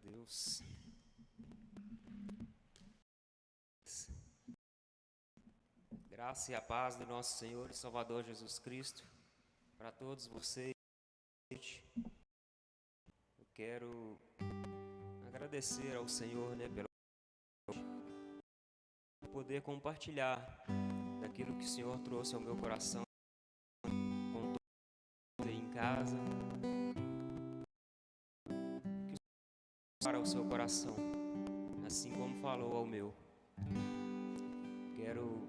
Deus. Graça e a paz do nosso Senhor e Salvador Jesus Cristo para todos vocês. Eu quero agradecer ao Senhor, pelo poder compartilhar daquilo que o Senhor trouxe ao meu coração com todos aí em casa, que o Senhor para o seu coração, assim como falou ao meu. Quero,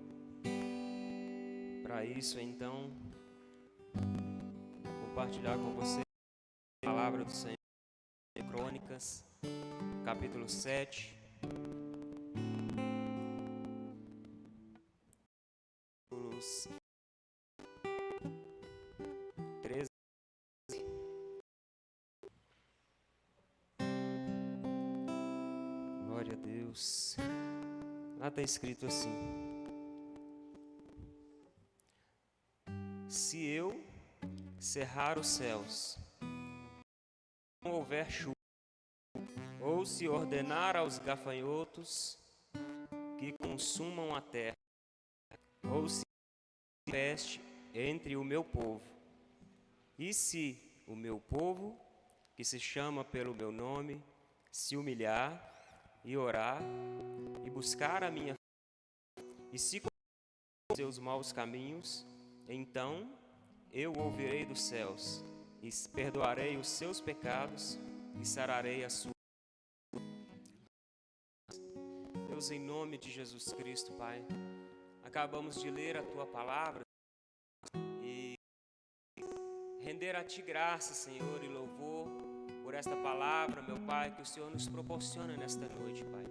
para isso, então, compartilhar com você a palavra do Senhor, Crônicas, capítulo 7, versículos 13. Glória a Deus. Lá está escrito assim: se eu cerrar os céus, não houver chuva, ou se ordenar aos gafanhotos que consumam a terra, ou se peste entre o meu povo, e se o meu povo, que se chama pelo meu nome, se humilhar e orar e buscar a minha face, e se converter dos seus maus caminhos, então eu ouvirei dos céus e perdoarei os seus pecados e sararei a sua. Deus, em nome de Jesus Cristo, Pai, acabamos de ler a Tua palavra e render a Ti graça, Senhor, e louvor por esta palavra, meu Pai, que o Senhor nos proporciona nesta noite, Pai.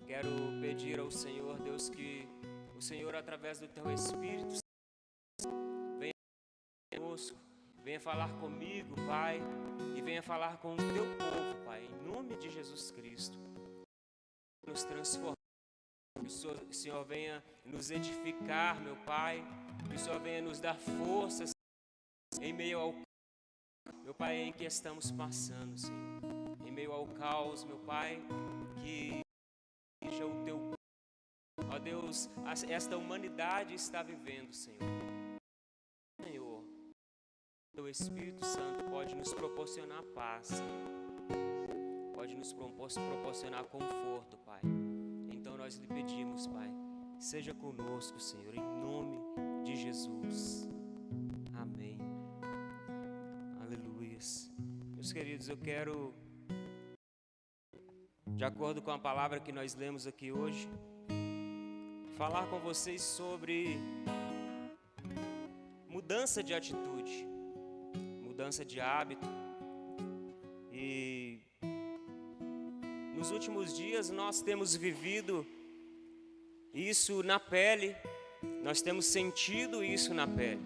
Quero pedir ao Senhor, Deus, que o Senhor, através do Teu Espírito, venha conosco, venha falar comigo, Pai, e venha falar com o Teu povo, Pai, em nome de Jesus Cristo. Nos transformar, que o Senhor venha nos edificar, meu Pai, que o Senhor venha nos dar forças em meio ao, meu Pai, em que estamos passando, Senhor, em meio ao caos, meu Pai, que seja o Teu, ó Deus, esta humanidade está vivendo, Senhor. Senhor, Teu Espírito Santo pode nos proporcionar paz, Senhor. Pode nos proporcionar conforto, Pai. Então nós lhe pedimos, Pai, seja conosco, Senhor, em nome de Jesus. Amém. Aleluias. Meus queridos, eu quero, de acordo com a palavra que nós lemos aqui hoje, falar com vocês sobre mudança de atitude, mudança de hábito. E nos últimos dias nós temos vivido isso na pele, nós temos sentido isso na pele.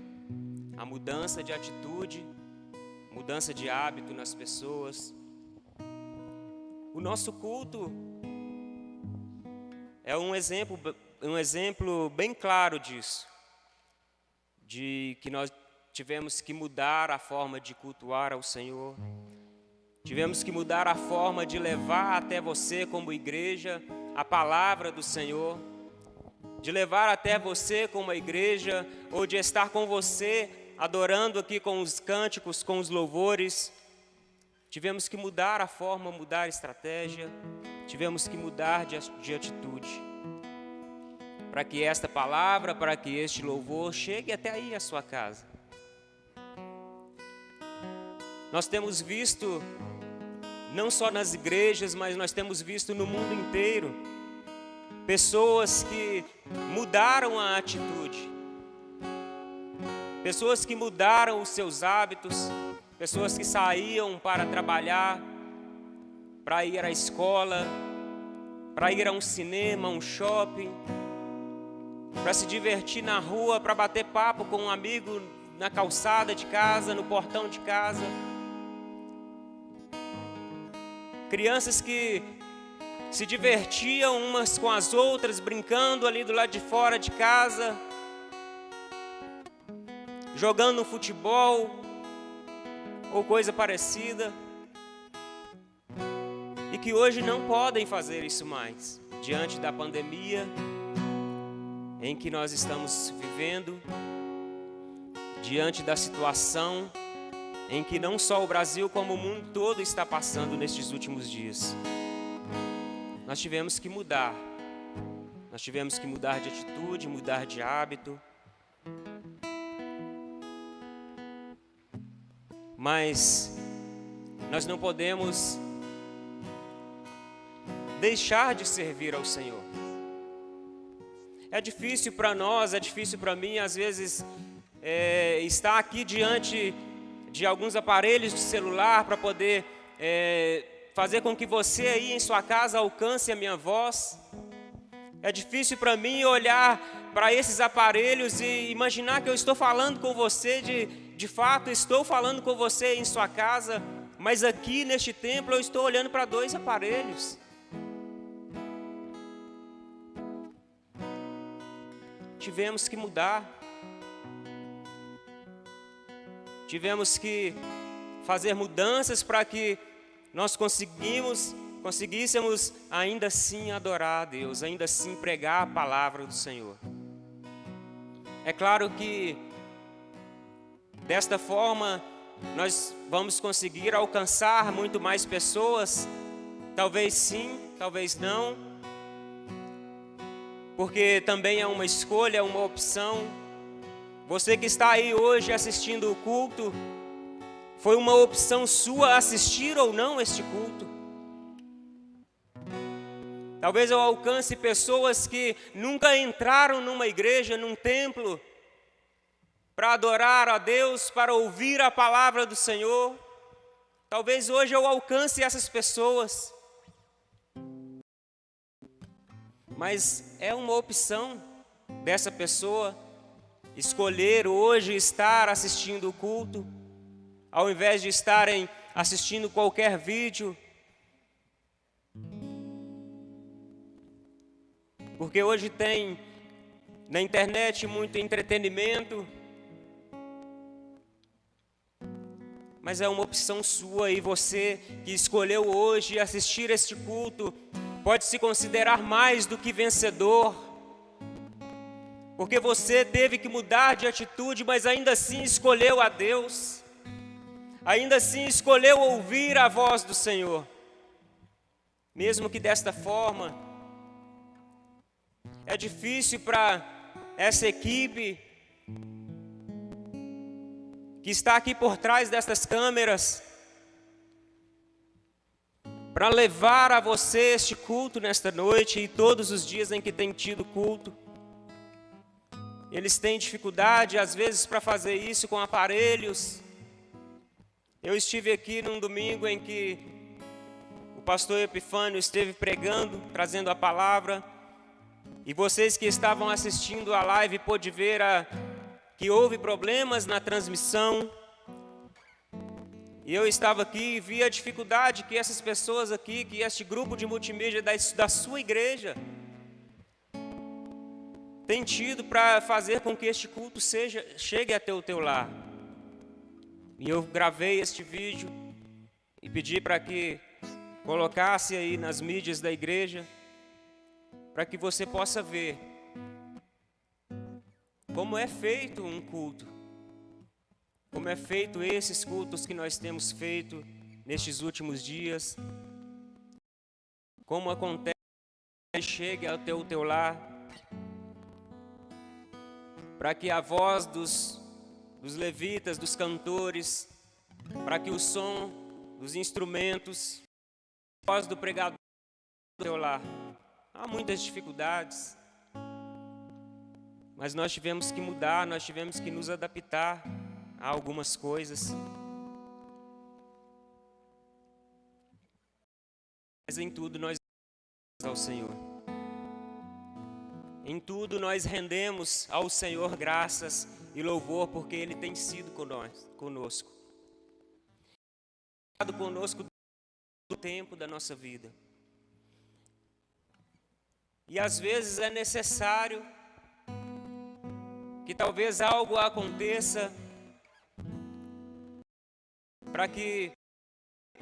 A mudança de atitude, mudança de hábito nas pessoas. O nosso culto é um exemplo bem claro disso, de que nós tivemos que mudar a forma de cultuar ao Senhor. Tivemos que mudar a forma de levar até você como igreja a palavra do Senhor, de levar até você como a igreja, ou de estar com você adorando aqui com os cânticos, com os louvores. Tivemos que mudar a forma, mudar a estratégia, tivemos que mudar de atitude, para que esta palavra, para que este louvor chegue até aí a sua casa. Nós temos visto, não só nas igrejas, mas nós temos visto no mundo inteiro, pessoas que mudaram a atitude, pessoas que mudaram os seus hábitos, pessoas que saíam para trabalhar, para ir à escola, para ir a um cinema, um shopping, para se divertir na rua, para bater papo com um amigo na calçada de casa, no portão de casa. Crianças que se divertiam umas com as outras, brincando ali do lado de fora de casa, jogando futebol ou coisa parecida. que hoje não podem fazer isso mais, diante da pandemia em que nós estamos vivendo, diante da situação em que não só o Brasil, como o mundo todo está passando nestes últimos dias. Nós tivemos que mudar. Nós tivemos que mudar de atitude, mudar de hábito. Mas nós não podemos deixar de servir ao Senhor. É difícil para nós, é difícil para mim, às vezes, estar aqui diante de alguns aparelhos de celular para poder fazer com que você aí em sua casa alcance a minha voz. É difícil para mim olhar para esses aparelhos e imaginar que eu estou falando com você, de fato estou falando com você em sua casa, mas aqui neste templo eu estou olhando para 2 aparelhos. Tivemos que mudar. Tivemos que fazer mudanças para que nós conseguíssemos ainda assim adorar a Deus, ainda assim pregar a palavra do Senhor. É claro que desta forma nós vamos conseguir alcançar muito mais pessoas, talvez sim, talvez não, porque também é uma escolha, é uma opção. Você que está aí hoje assistindo o culto, foi uma opção sua assistir ou não este culto. Talvez eu alcance pessoas que nunca entraram numa igreja, num templo, para adorar a Deus, para ouvir a palavra do Senhor. Talvez hoje eu alcance essas pessoas. Mas é uma opção dessa pessoa escolher hoje estar assistindo o culto, ao invés de estarem assistindo qualquer vídeo. Porque hoje tem na internet muito entretenimento, mas é uma opção sua, e você que escolheu hoje assistir este culto pode se considerar mais do que vencedor, porque você teve que mudar de atitude, mas ainda assim escolheu a Deus, ainda assim escolheu ouvir a voz do Senhor. Mesmo que desta forma, é difícil para essa equipe que está aqui por trás destas câmeras, para levar a você este culto nesta noite e todos os dias em que tem tido culto. Eles têm dificuldade, às vezes, para fazer isso com aparelhos. Eu estive aqui num domingo em que o pastor Epifânio esteve pregando, trazendo a palavra, e vocês que estavam assistindo a live pôde ver que houve problemas na transmissão. E eu estava aqui e vi a dificuldade que essas pessoas aqui, que este grupo de multimídia da sua igreja tem tido para fazer com que este culto chegue até o teu lar. E eu gravei este vídeo e pedi para que colocasse aí nas mídias da igreja, para que você possa ver como é feito um culto, como é feito esses cultos que nós temos feito nestes últimos dias, como acontece que chegue até o teu lar, para que a voz dos levitas, dos cantores, para que o som dos instrumentos, a voz do pregador do teu lar. Há muitas dificuldades, mas nós tivemos que mudar, nós tivemos que nos adaptar a algumas coisas. Mas em tudo nós ao Senhor. Em tudo nós rendemos ao Senhor graças e louvor, porque Ele tem sido conosco. Conosco do tempo da nossa vida. E às vezes é necessário que talvez algo aconteça para que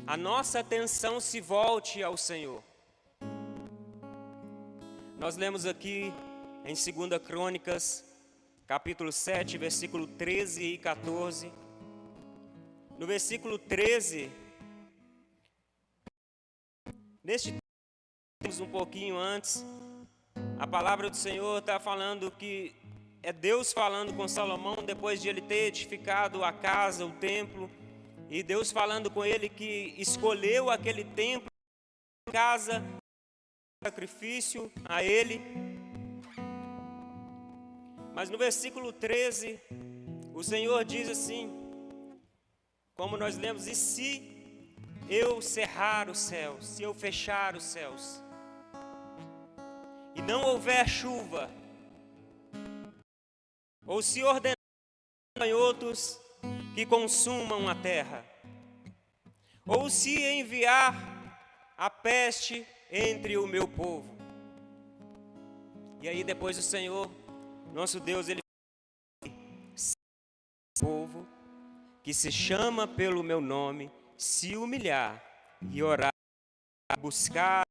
a nossa atenção se volte ao Senhor. Nós lemos aqui em 2 Crônicas, capítulo 7, versículo 13 e 14. No versículo 13, neste texto, um pouquinho antes, a palavra do Senhor está falando que é Deus falando com Salomão depois de ele ter edificado a casa, o templo, e Deus falando com ele que escolheu aquele templo, a casa, sacrifício a ele. Mas no versículo 13, o Senhor diz assim, como nós lemos: e se eu cerrar os céus, se eu fechar os céus, e não houver chuva, ou se ordenar gafanhotos que consumam a terra, ou se enviar a peste entre o meu povo. E aí depois o Senhor, nosso Deus, ele povo que se chama pelo meu nome, se humilhar e orar, buscar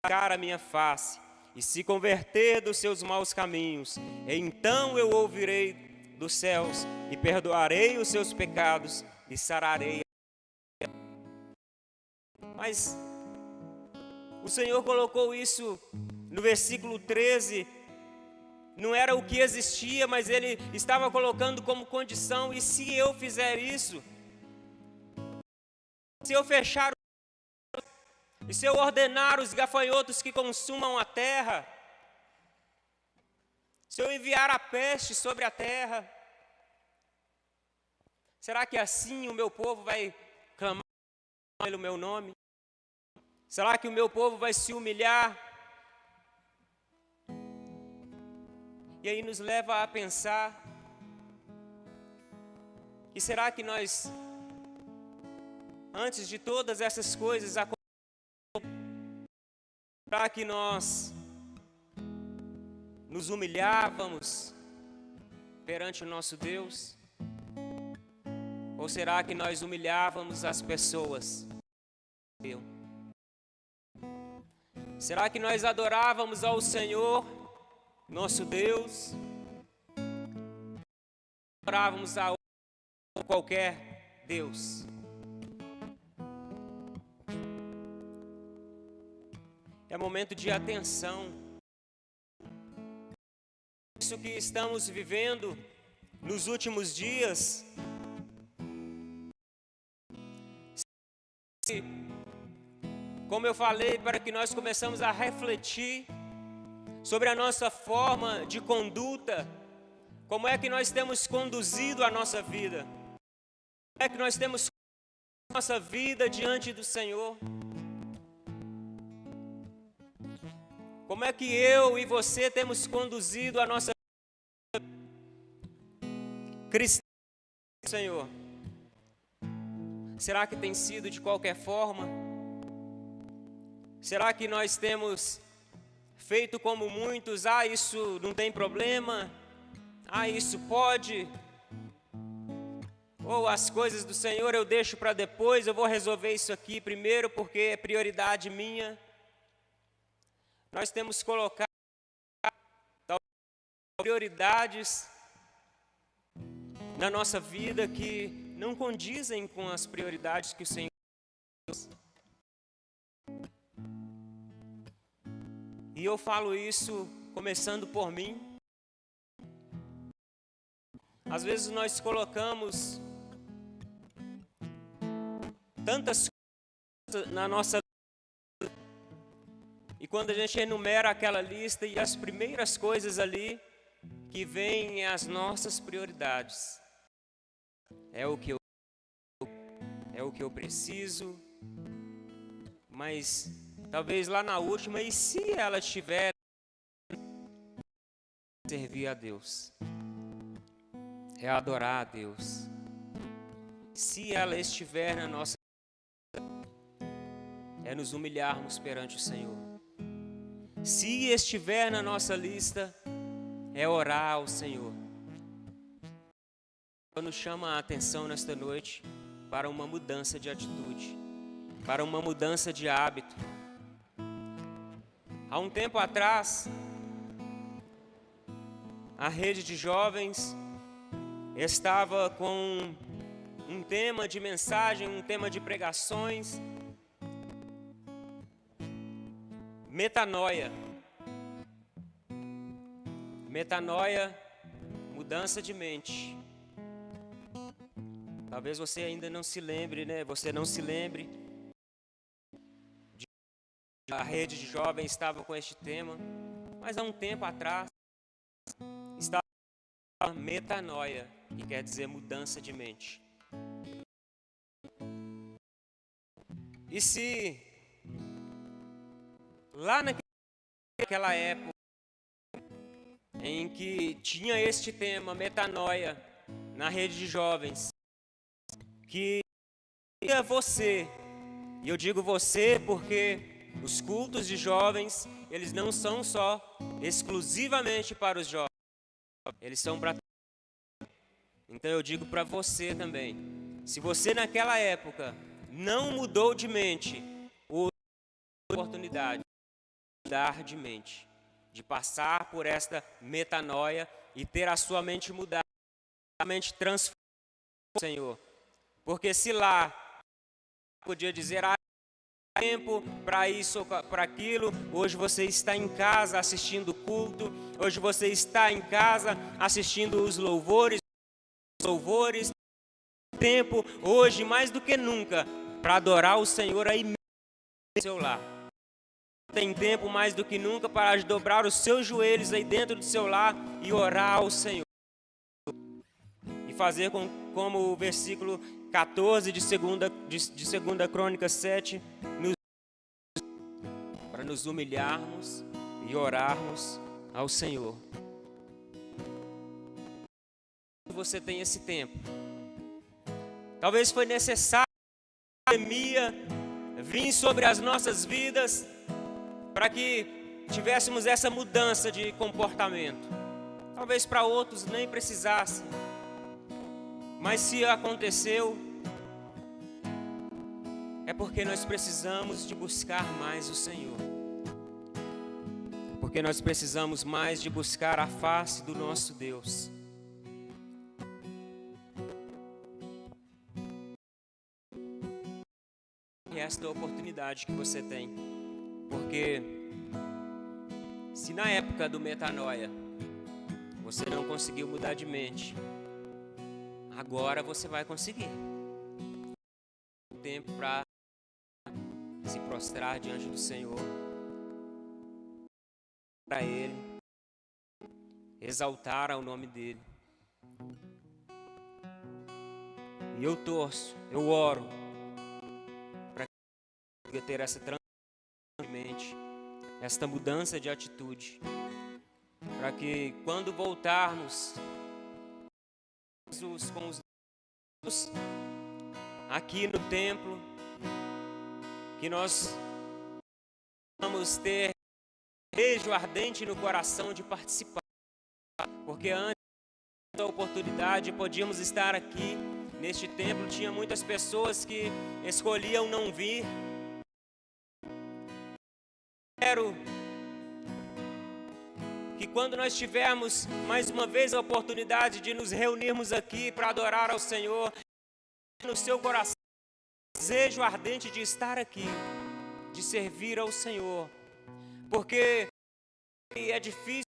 a minha face e se converter dos seus maus caminhos, então eu ouvirei dos céus e perdoarei os seus pecados e sararei. Mas o Senhor colocou isso no versículo 13, não era o que existia, mas Ele estava colocando como condição: e se eu fizer isso? Se eu fechar, e se eu ordenar os gafanhotos que consumam a terra? Se eu enviar a peste sobre a terra? Será que assim o meu povo vai clamar pelo meu nome? Será que o meu povo vai se humilhar? E aí nos leva a pensar, e será que nós, antes de todas essas coisas será que nós nos humilhávamos perante o nosso Deus? Ou será que nós humilhávamos as pessoas? Será que nós adorávamos ao Senhor, nosso Deus? Adorávamos a qualquer Deus? É momento de atenção. Isso que estamos vivendo nos últimos dias, como eu falei, para que nós começamos a refletir sobre a nossa forma de conduta, como é que nós temos conduzido a nossa vida, como é que nós temos conduzido a nossa vida diante do Senhor, como é que eu e você temos conduzido a nossa vida cristã, Senhor? Será que tem sido de qualquer forma? Será que nós temos feito como muitos? Isso não tem problema. Isso pode. Ou as coisas do Senhor eu deixo para depois, eu vou resolver isso aqui primeiro porque é prioridade minha. Nós temos colocado prioridades na nossa vida que não condizem com as prioridades que o Senhor Deus. E eu falo isso começando por mim. Às vezes nós colocamos tantas coisas na nossa vida, e quando a gente enumera aquela lista, e as primeiras coisas ali que vêm as nossas prioridades. É o que eu preciso, mas talvez lá na última, e se ela estiver servir a Deus, é adorar a Deus. Se ela estiver na nossa vida, é nos humilharmos perante o Senhor. Se estiver na nossa lista, é orar ao Senhor. Nos chama a atenção nesta noite para uma mudança de atitude. para uma mudança de hábito. Há um tempo atrás, a rede de jovens estava com um tema de mensagem, um tema de pregações, metanoia. Metanoia, mudança de mente. Talvez você ainda não se lembre, né? Você não se lembre. A rede de jovens estava com este tema, mas há um tempo atrás estava metanoia, que quer dizer mudança de mente. E se lá naquela época em que tinha este tema, metanoia, na rede de jovens, que você, e eu digo você porque os cultos de jovens, eles não são só exclusivamente para os jovens, eles são para todos. Então eu digo para você também, se você naquela época não mudou de mente, hoje é a oportunidade de mudar de mente, de passar por esta metanoia e ter a sua mente mudada, a mente transformada, Senhor. Porque se lá podia dizer, tempo para isso, para aquilo, hoje você está em casa assistindo o culto, hoje você está em casa assistindo os louvores, tempo, hoje mais do que nunca, para adorar o Senhor aí mesmo no seu lar. Tem tempo mais do que nunca para dobrar os seus joelhos aí dentro do seu lar e orar ao Senhor. E fazer como o versículo 14 de 2 Crônicas 7, para nos humilharmos e orarmos ao Senhor. Você tem esse tempo. Talvez foi necessário a pandemia vir sobre as nossas vidas para que tivéssemos essa mudança de comportamento. Talvez para outros nem precisasse. Mas se aconteceu, é porque nós precisamos de buscar mais o Senhor. Porque nós precisamos mais de buscar a face do nosso Deus. E esta é a oportunidade que você tem. Porque se na época do metanoia você não conseguiu mudar de mente, agora você vai conseguir. Tempo para se prostrar diante do Senhor, para Ele, exaltar ao nome dEle. E eu torço, eu oro, para que ter essa transformação de mente, esta mudança de atitude, para que quando voltarmos Jesus com os dedos aqui no templo, que nós vamos ter desejo ardente no coração de participar, porque antes da oportunidade podíamos estar aqui neste templo, tinha muitas pessoas que escolhiam não vir. Quero que quando nós tivermos mais uma vez a oportunidade de nos reunirmos aqui para adorar ao Senhor, no seu coração desejo ardente de estar aqui, de servir ao Senhor, porque é difícil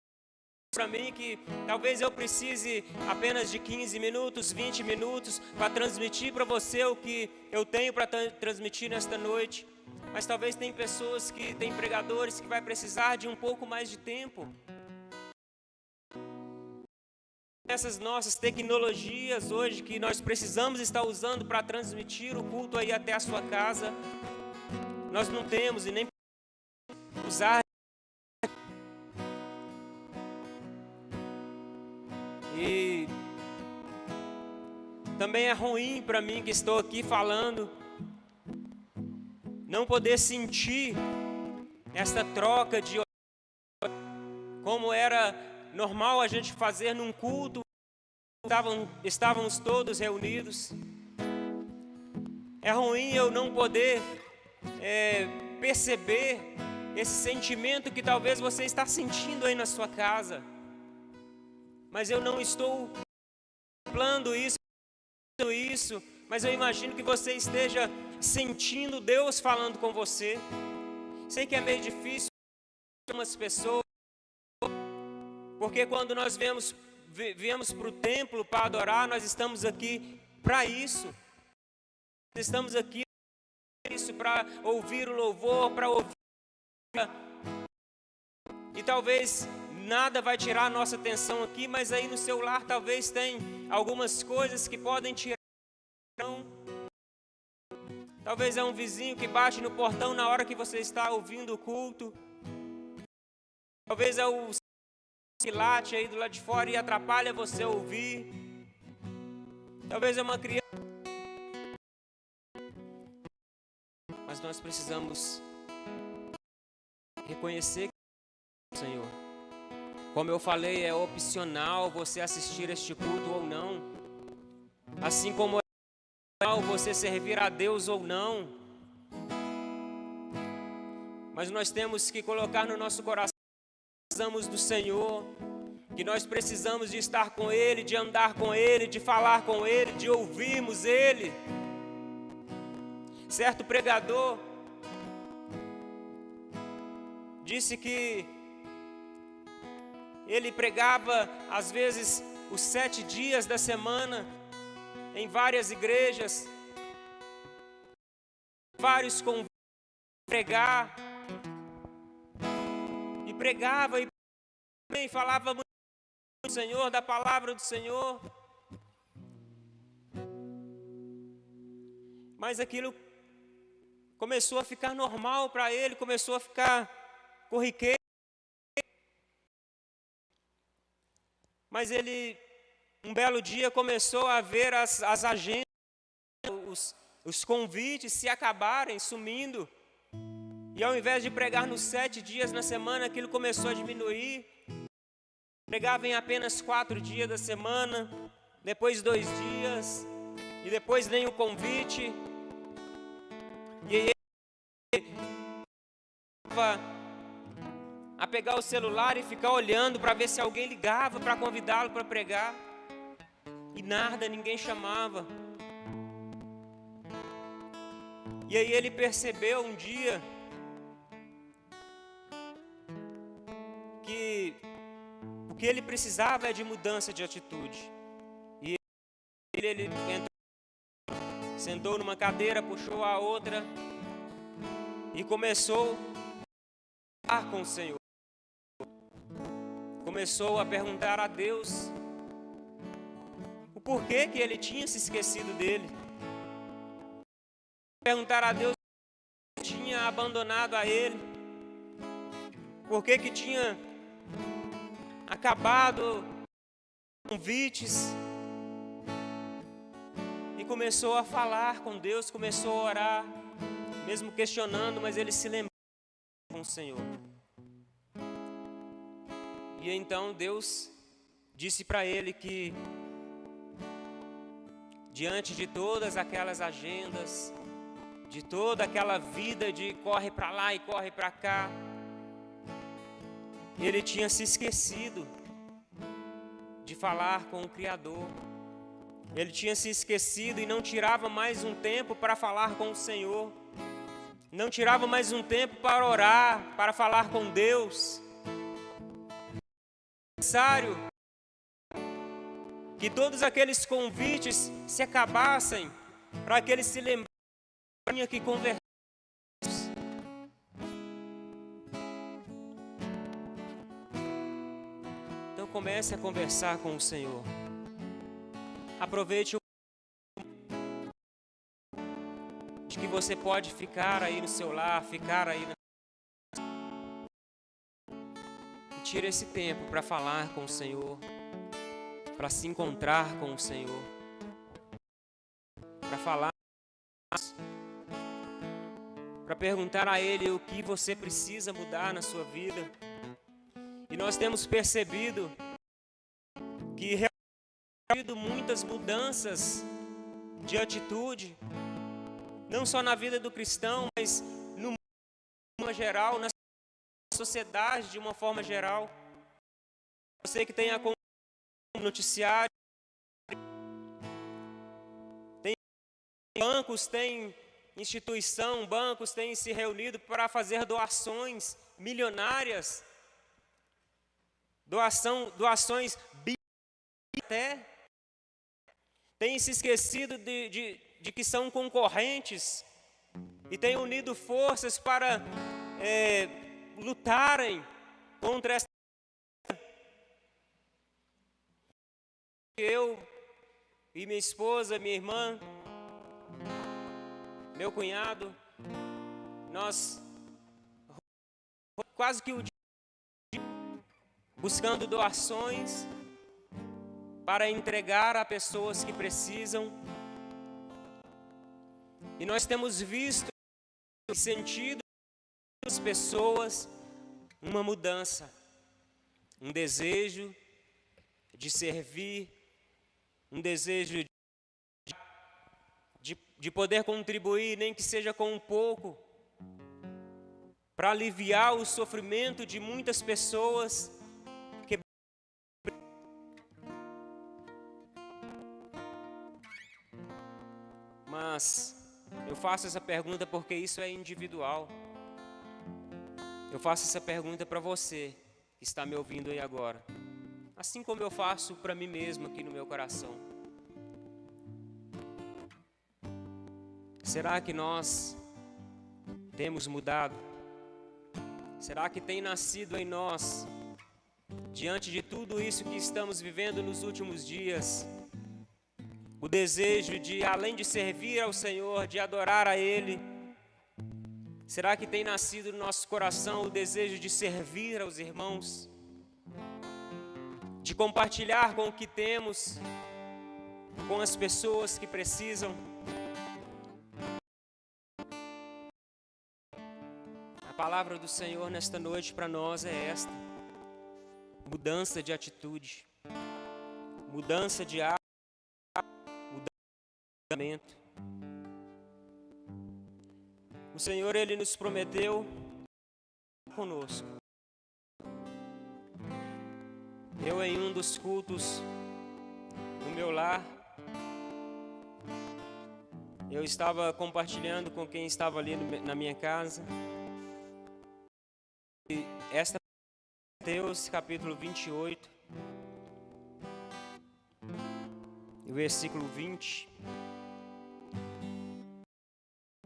para mim que talvez eu precise apenas de 15 minutos, 20 minutos para transmitir para você o que eu tenho para transmitir nesta noite, mas talvez tem pessoas que tem pregadores que vai precisar de um pouco mais de tempo. Essas nossas tecnologias hoje que nós precisamos estar usando para transmitir o culto aí até a sua casa, nós não temos e nem usar. E também é ruim para mim que estou aqui falando, não poder sentir esta troca de como era normal a gente fazer num culto, estávamos todos reunidos. É ruim eu não poder perceber esse sentimento que talvez você está sentindo aí na sua casa. Mas eu não estou falando isso, mas eu imagino que você esteja sentindo Deus falando com você. Sei que é meio difícil para algumas pessoas, porque quando nós viemos para o templo para adorar, nós estamos aqui para isso. Estamos aqui para ouvir o louvor, para ouvir. E talvez nada vai tirar a nossa atenção aqui, mas aí no seu lar talvez tem algumas coisas que podem tirar a atenção. Talvez é um vizinho que bate no portão na hora que você está ouvindo o culto. Talvez é o que late aí do lado de fora e atrapalha você ouvir. Talvez é uma criança. Mas nós precisamos reconhecer que o Senhor, como eu falei, é opcional você assistir este culto ou não, assim como é opcional você servir a Deus ou não. Mas nós temos que colocar no nosso coração que precisamos do Senhor, que nós precisamos de estar com Ele, de andar com Ele, de falar com Ele, de ouvirmos Ele. Certo pregador disse que ele pregava às vezes os 7 dias da semana em várias igrejas, vários convites a pregar, e pregava e falava muito do Senhor, da palavra do Senhor, mas aquilo começou a ficar normal para ele, começou a ficar corriqueiro. Mas ele, um belo dia, começou a ver as agendas, os convites se acabarem, sumindo. E ao invés de pregar nos 7 dias na semana, aquilo começou a diminuir. Pregava em apenas 4 dias da semana, depois 2 dias, e depois nem o convite. E aí ele a pegar o celular e ficar olhando para ver se alguém ligava para convidá-lo para pregar. E nada, ninguém chamava. E aí ele percebeu um dia que o que ele precisava é de mudança de atitude. E ele entrou, sentou numa cadeira, puxou a outra e começou a falar com o Senhor. Começou a perguntar a Deus o porquê que ele tinha se esquecido dele. Perguntar a Deus por que tinha abandonado a ele. Por que que tinha acabado convites. E começou a falar com Deus, começou a orar, mesmo questionando, mas ele se lembrou com o Senhor. E então Deus disse para ele que diante de todas aquelas agendas, de toda aquela vida de corre para lá e corre para cá, ele tinha se esquecido de falar com o Criador. Ele tinha se esquecido e não tirava mais um tempo para falar com o Senhor. Não tirava mais um tempo para orar, para falar com Deus. É necessário que todos aqueles convites se acabassem, para que ele se lembrasse que tinha que conversar. Então comece a conversar com o Senhor. Aproveite o que você pode ficar aí no seu lar, ficar aí e tire esse tempo para falar com o Senhor, para se encontrar com o Senhor, para falar, para perguntar a Ele o que você precisa mudar na sua vida. E nós temos percebido que realmente muitas mudanças de atitude, não só na vida do cristão, mas geral, na sociedade de uma forma geral. Você que tem acompanhado o noticiário, tem bancos, tem instituição, bancos têm se reunido para fazer doações milionárias, doações até, têm se esquecido de que são concorrentes e têm unido forças para lutarem contra essa. Eu e minha esposa, minha irmã, meu cunhado, nós quase que o dia buscando doações para entregar a pessoas que precisam. E nós temos visto e sentido nas pessoas uma mudança, um desejo de servir, um desejo de poder contribuir, nem que seja com um pouco, para aliviar o sofrimento de muitas pessoas que... Mas eu faço essa pergunta porque isso é individual. Eu faço essa pergunta para você que está me ouvindo aí agora, assim como eu faço para mim mesmo aqui no meu coração. Será que nós temos mudado? Será que tem nascido em nós, diante de tudo isso que estamos vivendo nos últimos dias, o desejo de, além de servir ao Senhor, de adorar a Ele? Será que tem nascido no nosso coração o desejo de servir aos irmãos? De compartilhar com o que temos, com as pessoas que precisam? A palavra do Senhor nesta noite para nós é esta: mudança de atitude, mudança de hábito, mudança de pensamento. O Senhor, Ele nos prometeu conosco. Eu, em um dos cultos no meu lar, eu estava compartilhando com quem estava ali na minha casa. E esta é Mateus capítulo 28, o versículo 20.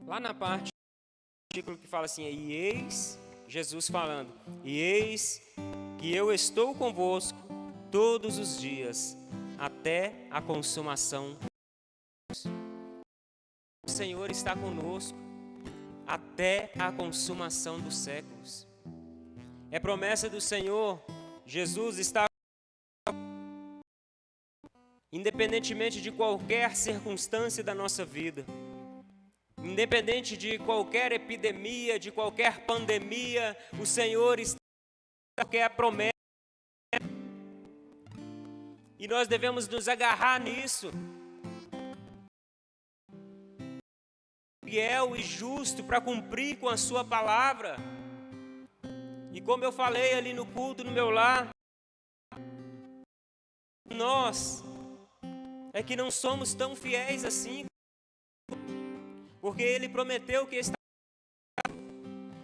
Lá na parte do versículo que fala assim: e eis, Jesus falando, e eis que eu estou convosco todos os dias, até a consumação. O Senhor está conosco até a consumação dos séculos. É promessa do Senhor. Jesus está, independentemente de qualquer circunstância da nossa vida, independente de qualquer epidemia, de qualquer pandemia, o Senhor está, porque é a promessa. E nós devemos nos agarrar nisso. Fiel e justo para cumprir com a sua palavra. E como eu falei ali no culto no meu lar, nós é que não somos tão fiéis assim, porque Ele prometeu que está.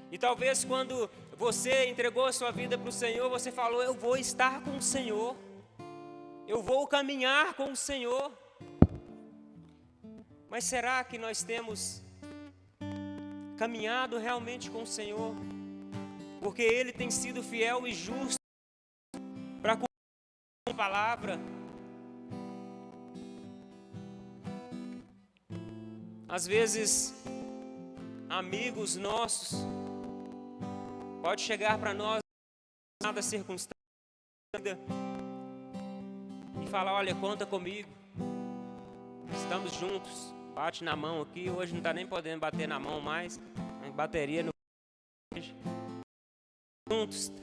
E talvez quando você entregou a sua vida para o Senhor, você falou: eu vou estar com o Senhor, eu vou caminhar com o Senhor. Mas será que nós temos caminhado realmente com o Senhor? Porque Ele tem sido fiel e justo para cumprir a palavra. Às vezes, amigos nossos pode chegar para nós em nada circunstância e falar: olha, conta comigo, estamos juntos, bate na mão aqui. Hoje não está nem podendo bater na mão mais, bateria no juntos.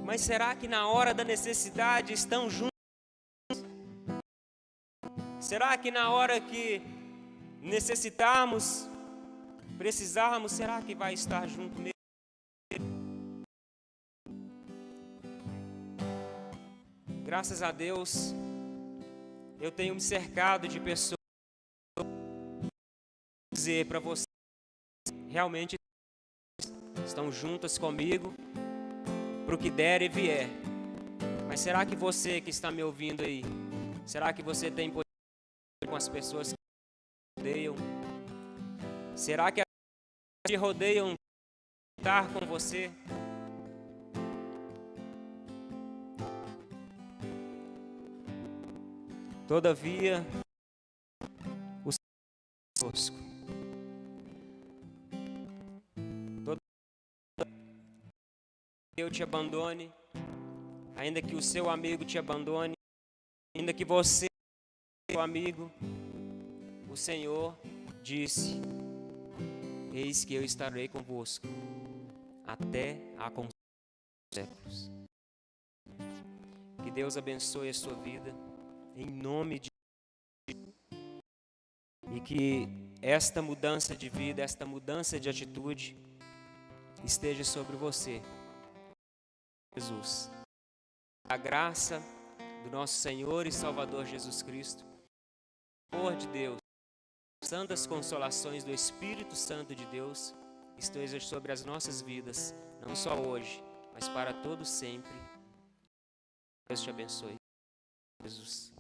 Mas será que na hora da necessidade estão juntos? Será que na hora que necessitarmos precisarmos, será que vai estar junto mesmo? Graças a Deus, eu tenho me cercado de pessoas que dizer para você, realmente estão juntas comigo para o que der e vier. Mas será que você que está me ouvindo aí, será que você tem poder com as pessoas que te rodeiam? Será que as pessoas que te rodeiam estar com você? Todavia, o Senhor é conosco. Eu te abandone, ainda que o seu amigo te abandone, ainda que você, seu amigo, o Senhor disse: eis que eu estarei convosco até a consumação dos séculos. Que Deus abençoe a sua vida, em nome de Jesus, e que esta mudança de vida, esta mudança de atitude esteja sobre você, Jesus. A graça do nosso Senhor e Salvador Jesus Cristo, o amor de Deus, santas consolações do Espírito Santo de Deus esteja sobre as nossas vidas, não só hoje, mas para todo sempre. Deus te abençoe, Jesus.